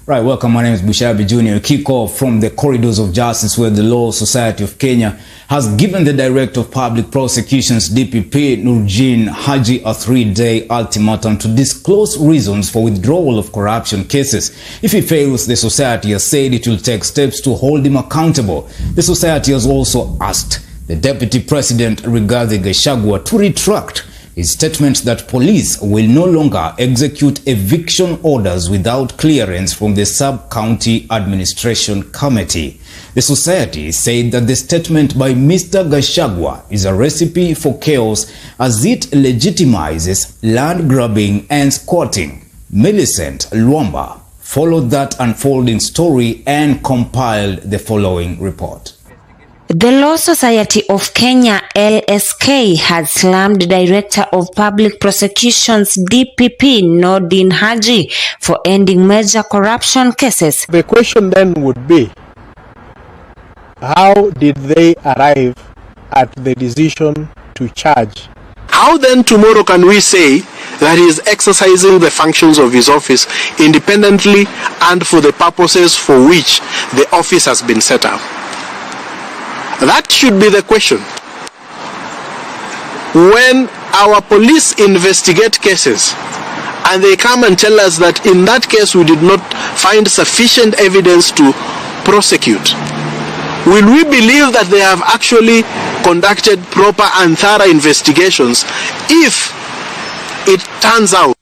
Right, welcome. My name is Bushabi Jr. Kick off from the corridors of justice, where the Law Society of Kenya has given the Director of Public Prosecutions, DPP Nurudeen Haji, a 3-day ultimatum to disclose reasons for withdrawal of corruption cases. If he fails, the society has said it will take steps to hold him accountable. The society has also asked the Deputy President, Rigathi Gachagua, to retract his statement that police will no longer execute eviction orders without clearance from the Sub-County Administration Committee. The society said that the statement by Mr. Gachagua is a recipe for chaos as it legitimizes land grabbing and squatting. Millicent Luamba followed that unfolding story and compiled the following report. The Law Society of Kenya, LSK, has slammed Director of Public Prosecutions, DPP Nurudeen Haji, for ending major corruption cases. The question then would be, how did they arrive at the decision to charge? How then tomorrow can we say that he is exercising the functions of his office independently and for the purposes for which the office has been set up? That should be the question. When our police investigate cases and they come and tell us that in that case we did not find sufficient evidence to prosecute, will we believe that they have actually conducted proper and thorough investigations if it turns out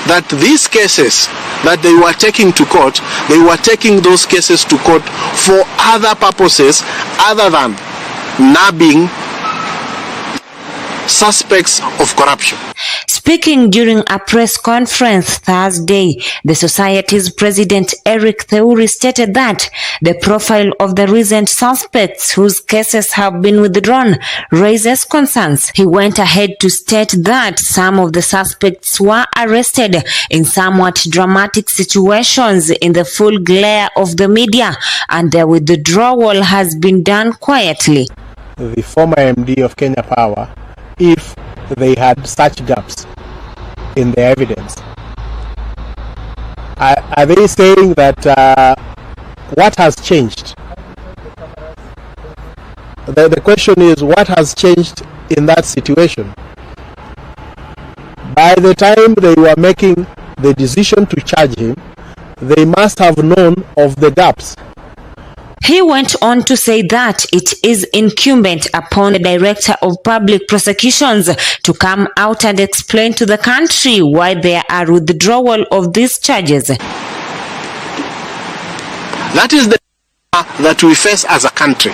that these cases that they were taking to court, they were taking those cases to court for other purposes other than nabbing suspects of corruption? Speaking during a press conference Thursday, the Society's President Eric Theuri stated that the profile of the recent suspects whose cases have been withdrawn raises concerns. He went ahead to state that some of the suspects were arrested in somewhat dramatic situations in the full glare of the media, and their withdrawal has been done quietly. The former MD of Kenya Power, if they had such gaps in the evidence, are they saying that what has changed? The question is, what has changed in that situation? By the time they were making the decision to charge him, they must have known of the gaps. He went on to say that it is incumbent upon the Director of Public Prosecutions to come out and explain to the country why there are withdrawal of these charges. That is the that we face as a country.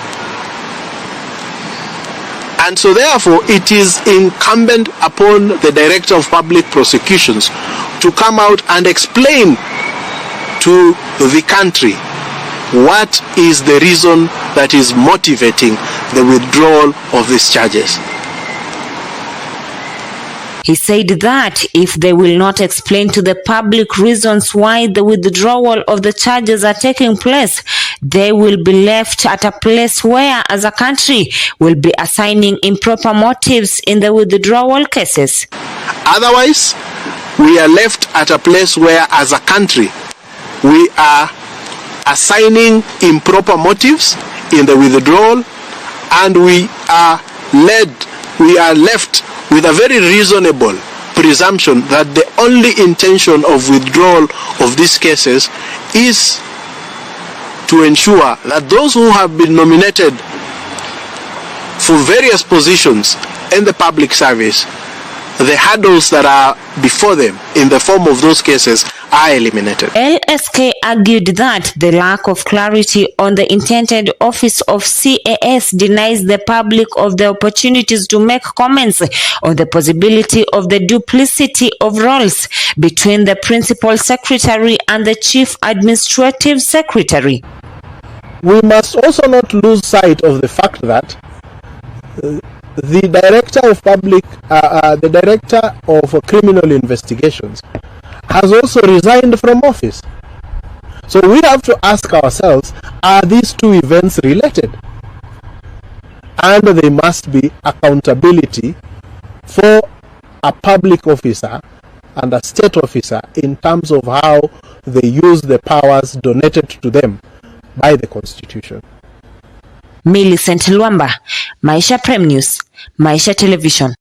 And so therefore it is incumbent upon the Director of Public Prosecutions to come out and explain to the country what is the reason that is motivating the withdrawal of these charges. He said that if they will not explain to the public reasons why the withdrawal of the charges are taking place, they will be left at a place where, as a country, will be assigning improper motives in the withdrawal cases. Otherwise, we are left at a place where, as a country, we are assigning improper motives in the withdrawal, and we are left with a very reasonable presumption that the only intention of withdrawal of these cases is to ensure that those who have been nominated for various positions in the public service, the hurdles that are before them in the form of those cases are eliminated. LSK argued that the lack of clarity on the intended office of CAS denies the public of the opportunities to make comments on the possibility of the duplicity of roles between the Principal Secretary and the Chief Administrative Secretary. We must also not lose sight of the fact that the Director of Criminal Investigations has also resigned from office. So we have to ask ourselves, are these two events related? And there must be accountability for a public officer and a state officer in terms of how they use the powers donated to them by the Constitution. Millicent Luamba, Maisha Prime News, Maisha Television.